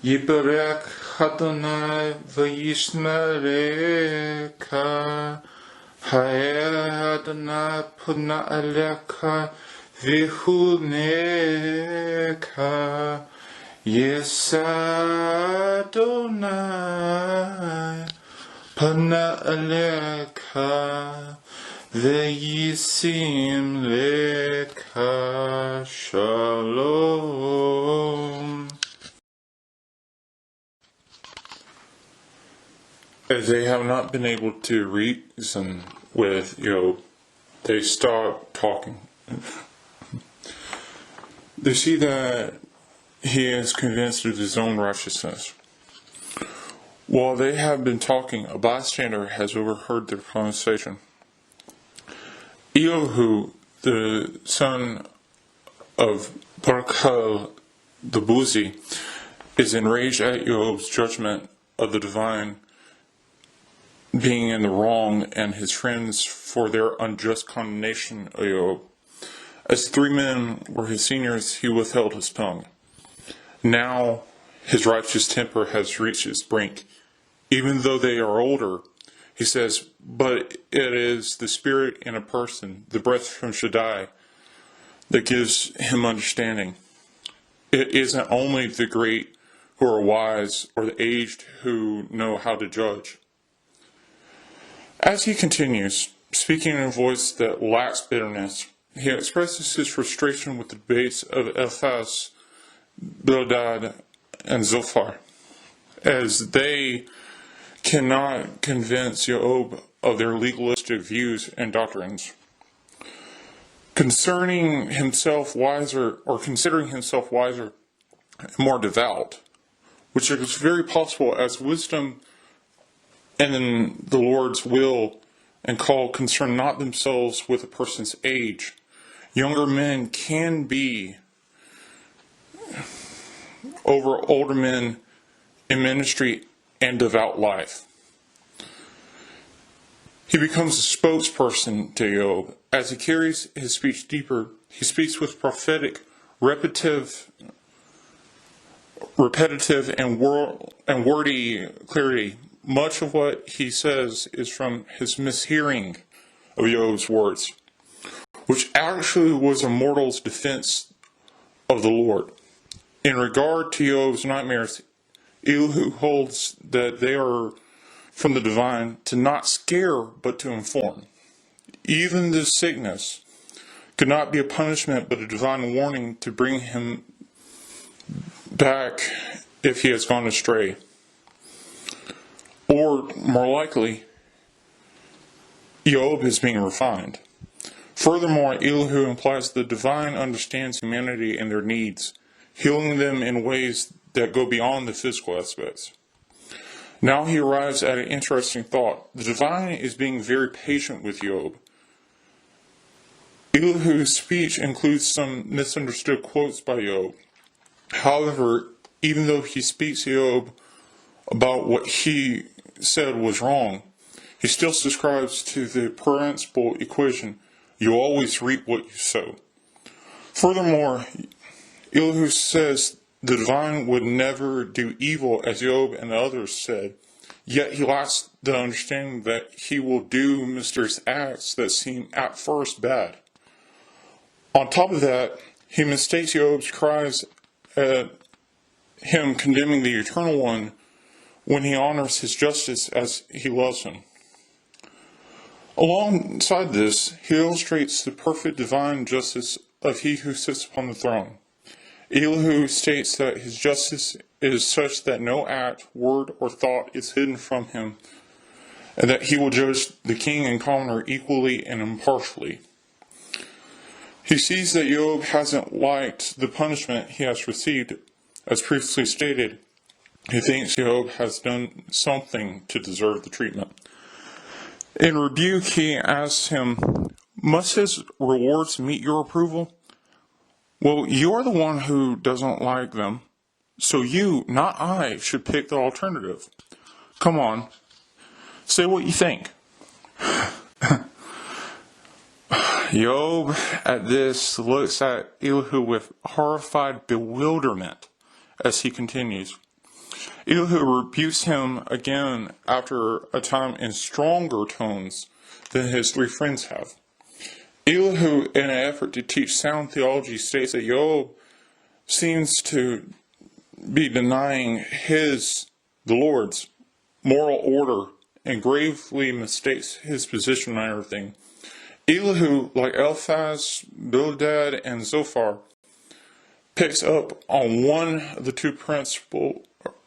Yiberek Adonai v'yishmerecha, Ha'er Adonai puna alecha v'chunecha, Yesa Adonai puna alecha v'yisim lecha shalom. As they have not been able to reason with Iyov, they stop talking. They see that he is convinced of his own righteousness. While they have been talking, a bystander has overheard their conversation. Elihu, the son of Barakh'el the Buzi, is enraged at Iyov's judgment of the divine being in the wrong and his friends for their unjust condemnation of Iyov. As 3 men were his seniors, he withheld his tongue. Now his righteous temper has reached its brink. Even though they are older, he says, but it is the spirit in a person, the breath from Shaddai, that gives him understanding. It isn't only the great who are wise or the aged who know how to judge. As he continues, speaking in a voice that lacks bitterness, he expresses his frustration with the debates of Elihu, Bildad, and Zophar, as they cannot convince Iyov of their legalistic views and doctrines. Considering himself wiser and more devout, which is very possible as wisdom and the Lord's will and call concern not themselves with a person's age. Younger men can be over older men in ministry and devout life. He becomes a spokesperson to Iyov. As he carries his speech deeper, he speaks with prophetic, repetitive and wordy clarity. Much of what he says is from his mishearing of Iyov's words, which actually was a mortal's defense of the Lord. In regard to Iyov's nightmares, Elihu holds that they are from the divine to not scare but to inform. Even this sickness could not be a punishment but a divine warning to bring him back if he has gone astray. Or, more likely, Iyov is being refined. Furthermore, Elihu implies the divine understands humanity and their needs, healing them in ways that go beyond the physical aspects. Now he arrives at an interesting thought. The divine is being very patient with Iyov. Elihu's speech includes some misunderstood quotes by Iyov. However, even though he speaks to Iyov about what he said was wrong, he still subscribes to the principal equation, you always reap what you sow. Furthermore, Elihu says the divine would never do evil as Iyov and the others said, yet he lacks the understanding that he will do mysterious acts that seem at first bad. On top of that, he mistakes Iyov's cries at him condemning the Eternal One when he honors his justice as he loves him. Alongside this, he illustrates the perfect divine justice of he who sits upon the throne. Elihu states that his justice is such that no act, word, or thought is hidden from him, and that he will judge the king and commoner equally and impartially. He sees that Iyov hasn't liked the punishment he has received. As previously stated, he thinks Iyov has done something to deserve the treatment. In rebuke, he asks him, must his rewards meet your approval? Well, you're the one who doesn't like them, so you, not I, should pick the alternative. Come on, say what you think. Iyov at this looks at Elihu with horrified bewilderment as he continues. Elihu rebukes him again after a time in stronger tones than his three friends have. Elihu, in an effort to teach sound theology, states that Iyov seems to be denying the Lord's, moral order and gravely mistakes his position on everything. Elihu, like Eliphaz, Bildad, and Zophar, picks up on one of the two points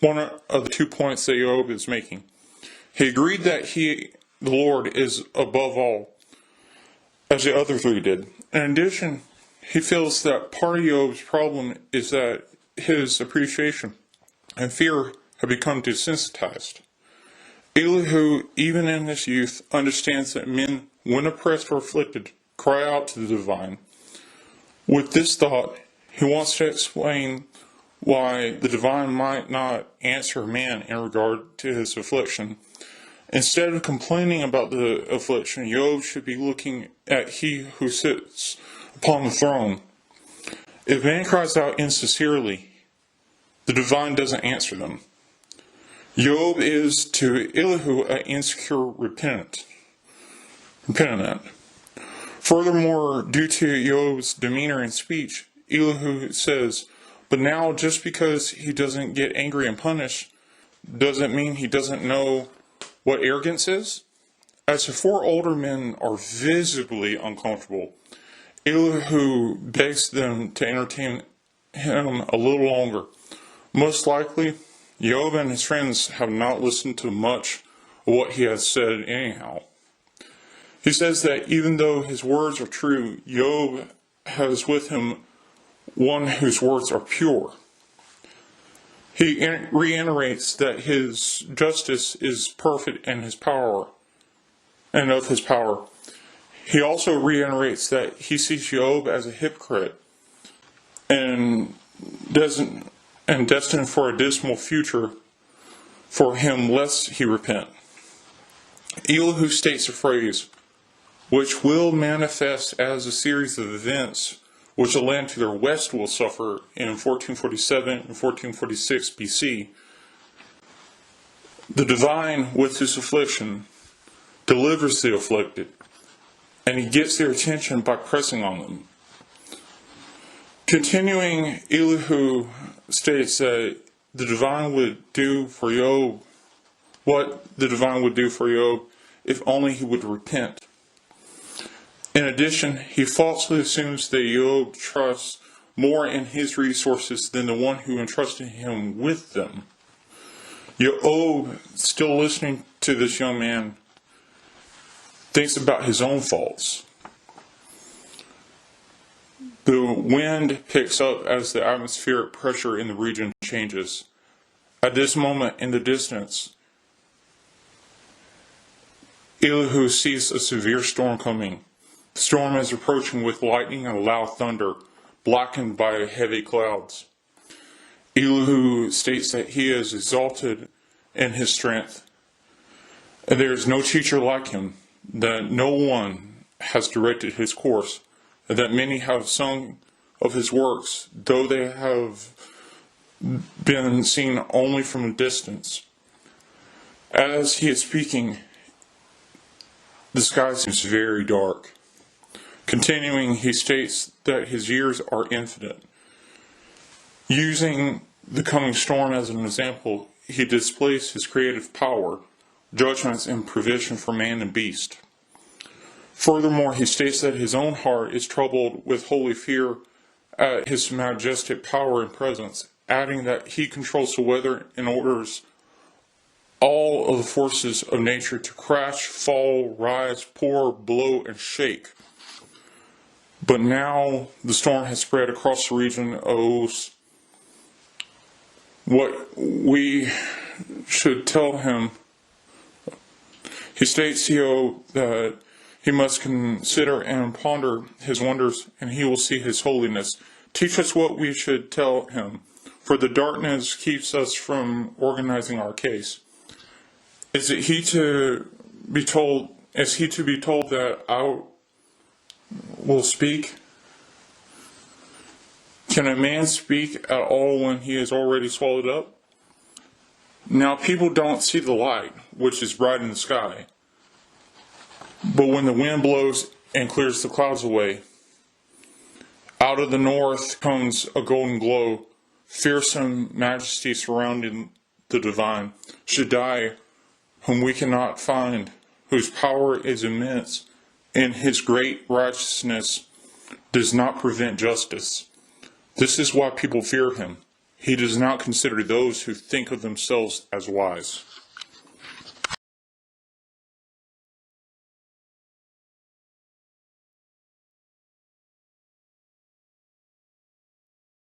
that Iyov is making. He agreed that the Lord is above all, as the other three did. In addition, he feels that part of Iyov's problem is that his appreciation and fear have become desensitized. Elihu, even in his youth, understands that men, when oppressed or afflicted, cry out to the divine. With this thought, he wants to explain why the divine might not answer man in regard to his affliction. Instead of complaining about the affliction, Iyov should be looking at he who sits upon the throne. If man cries out insincerely, the divine doesn't answer them. Iyov is to Elihu an insecure repentant. Furthermore, due to Iyov's demeanor and speech, Elihu says, but now just because he doesn't get angry and punish, doesn't mean he doesn't know what arrogance is. As the four older men are visibly uncomfortable, Elihu begs them to entertain him a little longer. Most likely, Iyov and his friends have not listened to much of what he has said anyhow. He says that even though his words are true, Iyov has with him one whose words are pure. He reiterates that his justice is perfect and of his power. He also reiterates that he sees Iyov as a hypocrite and destined for a dismal future for him lest he repent. Elihu states a phrase, which will manifest as a series of events which the land to their west will suffer in 1447 and 1446 BC. The divine, with his affliction, delivers the afflicted, and he gets their attention by pressing on them. Continuing, Elihu states that the divine would do for Iyov what the divine would do for Iyov if only he would repent. In addition, he falsely assumes that Iyov trusts more in his resources than the one who entrusted him with them. Iyov, still listening to this young man, thinks about his own faults. The wind picks up as the atmospheric pressure in the region changes. At this moment in the distance, Elihu sees a severe storm coming. The storm is approaching with lightning and loud thunder, blackened by heavy clouds. Elihu states that he is exalted in his strength, and there is no teacher like him, that no one has directed his course, and that many have sung of his works, though they have been seen only from a distance. As he is speaking, the sky seems very dark. Continuing, he states that his years are infinite. Using the coming storm as an example, he displays his creative power, judgments, and provision for man and beast. Furthermore, he states that his own heart is troubled with holy fear at his majestic power and presence, adding that he controls the weather and orders all of the forces of nature to crash, fall, rise, pour, blow, and shake. But now the storm has spread across the region of what we should tell him. He states here that he must consider and ponder his wonders, and he will see his holiness. Teach us what we should tell him, for the darkness keeps us from organizing our case. Is he to be told that I will speak? Can a man speak at all when he is already swallowed up? Now people don't see the light, which is bright in the sky. But when the wind blows and clears the clouds away, out of the north comes a golden glow, fearsome majesty surrounding the divine, Shaddai, whom we cannot find, whose power is immense, and his great righteousness does not prevent justice. This is why people fear him. He does not consider those who think of themselves as wise.